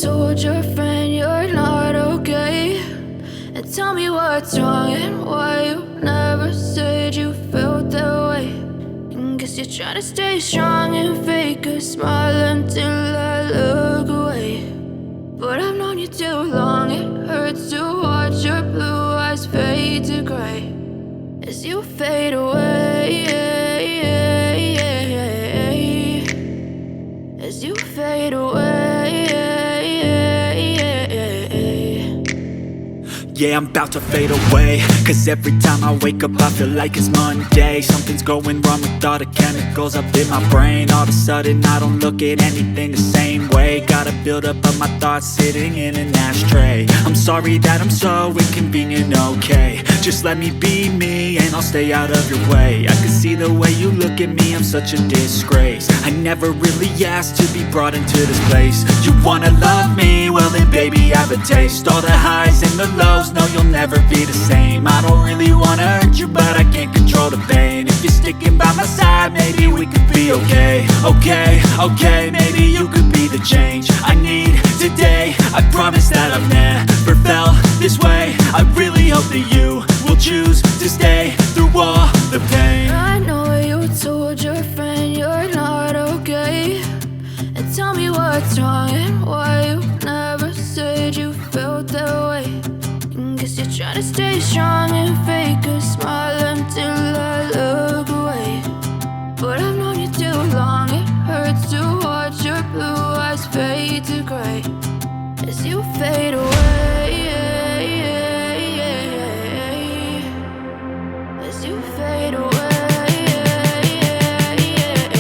told your friend you're not okay, and tell me what's wrong and why you never said you felt that way. And guess you're trying to stay strong and fake a smile until I look away. But I've known you too long, it hurts to watch your blue eyes fade to gray as you fade away, as you fade away. Yeah, I'm about to fade away, cause every time I wake up I feel like it's Monday. Something's going wrong with all the chemicals up in my brain. All of a sudden I don't look at anything the same way. Gotta build up of my thoughts sitting in an ashtray. I'm sorry that I'm so inconvenient, okay. Just let me be me and I'll stay out of your way. I can see the way you look at me, I'm such a disgrace. I never really asked to be brought into this place. You wanna love me? Well then baby I have a taste. All the highs and the lows, no you'll never be the same. I don't really wanna hurt you but I can't control the pain. If you're sticking by my side maybe we could be okay. Okay, maybe you could be the change I need today. I promise that I've never felt this way. I really hope that you will choose to stay through all the pain. I know you told your friend you're not okay, and tell me what's wrong and why you never said you felt that way. And guess you're trying to stay strong and fake a smile until I look away. But I've known you too long, it hurts to watch your blue eyes fade to gray as you fade away, as you fade away, as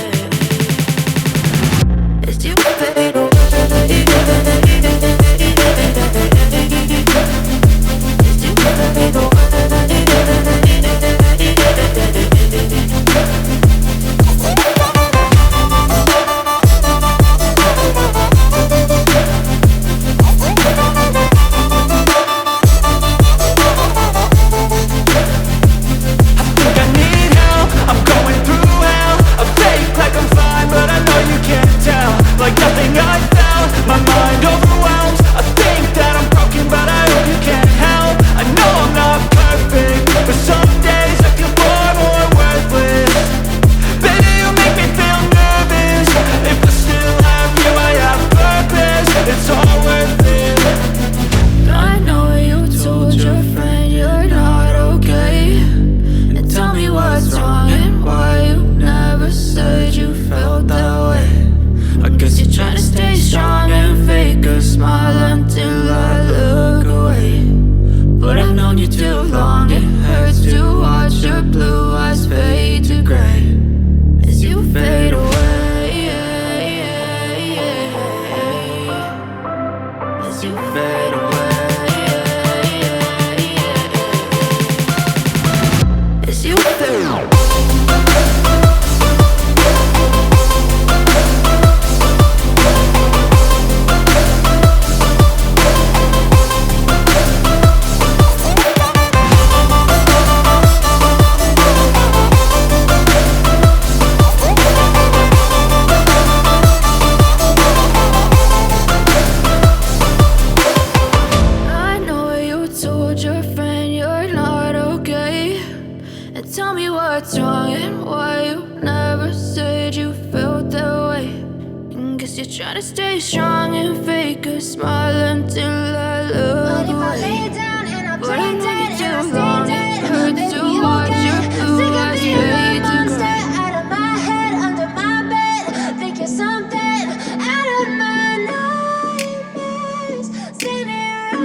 you fade away.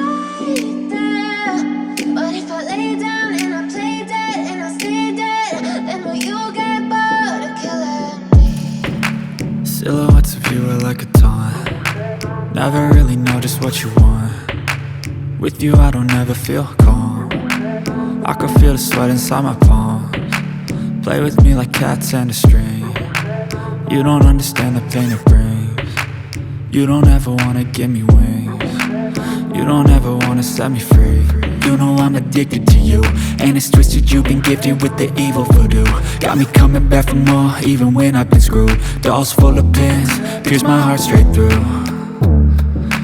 Silhouettes of you are like a taunt. Never really know just what you want. With you I don't ever feel calm. I can feel the sweat inside my palms. Play with me like cats and a string. You don't understand the pain it brings. You don't ever wanna give me wings. You don't ever wanna set me free. You know I'm addicted to you, and it's twisted, you've been gifted with the evil voodoo. Got me coming back for more, even when I've been screwed. Dolls full of pins, pierce my heart straight through.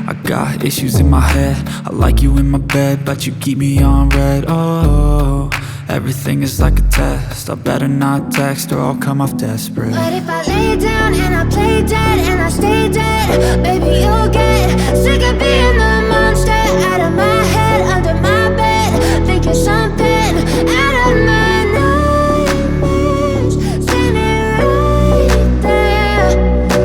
I Got issues in my head, I like you in my bed, but you keep me on red. Oh, everything is like a test, I better not text or I'll come off desperate. But if I lay down and I play dead and I stay dead, baby you'll get sick of being the monster out of my head, under my bed, think you're something out of my nightmares, standing right there.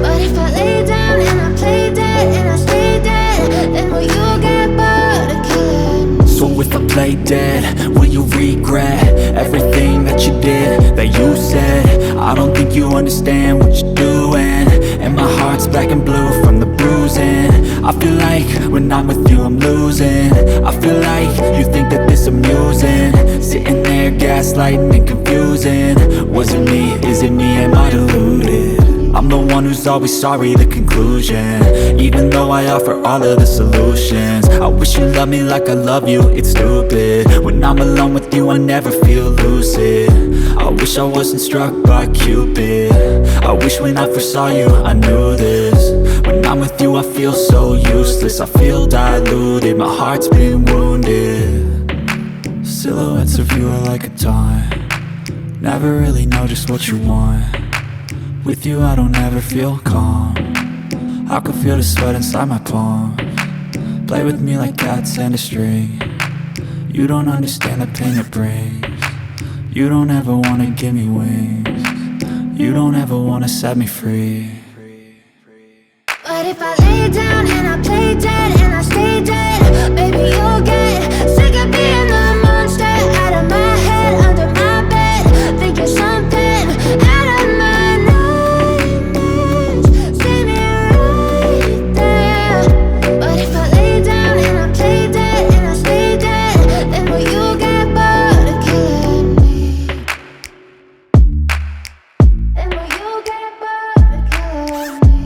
But if I lay down and I play dead and I stay dead, then will you get bored of killing me? So if I play dead, will you regret everything that you did, that you said? I don't think you understand what you're doing, and my heart's black and blue from the bruising. I feel like when I'm with you I'm losing, I feel like you think that this amusing, sitting there gaslighting and confusing. Was it me? Is it me? Am I deluded? I'm the one who's always sorry, the conclusion, even though I offer all of the solutions. I wish you loved me like I love you, it's stupid. When I'm alone with you I never feel lucid. I wish I wasn't struck by Cupid. I wish when I first saw you I knew this. When I'm with you I feel so useless, I feel diluted, my heart's been wounded. Silhouettes of you are like a taunt, never really know just what you want. With you I don't ever feel calm, I can feel the sweat inside my palms. Play with me like cats and a string, you don't understand the pain it brings. You don't ever wanna give me wings, you don't ever wanna set me free. But if I lay down and I play dead and I stay dead, baby you'll get sick of being the monster out of my head, under my bed, think you're something out of my nightmares, standing right there. But if I lay down and I play dead and I stay dead, then will you get bored of killing me? Then will you get bored of killing me?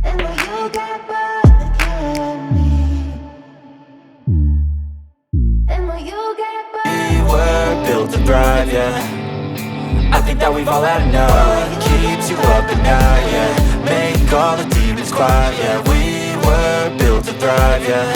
Then will you get bored of killing me? Then will you get bored? We were built to thrive, yeah. I think that we've all had enough. Keeps you up at night, yeah. Make all the demons quiet, yeah. We were built to thrive, yeah.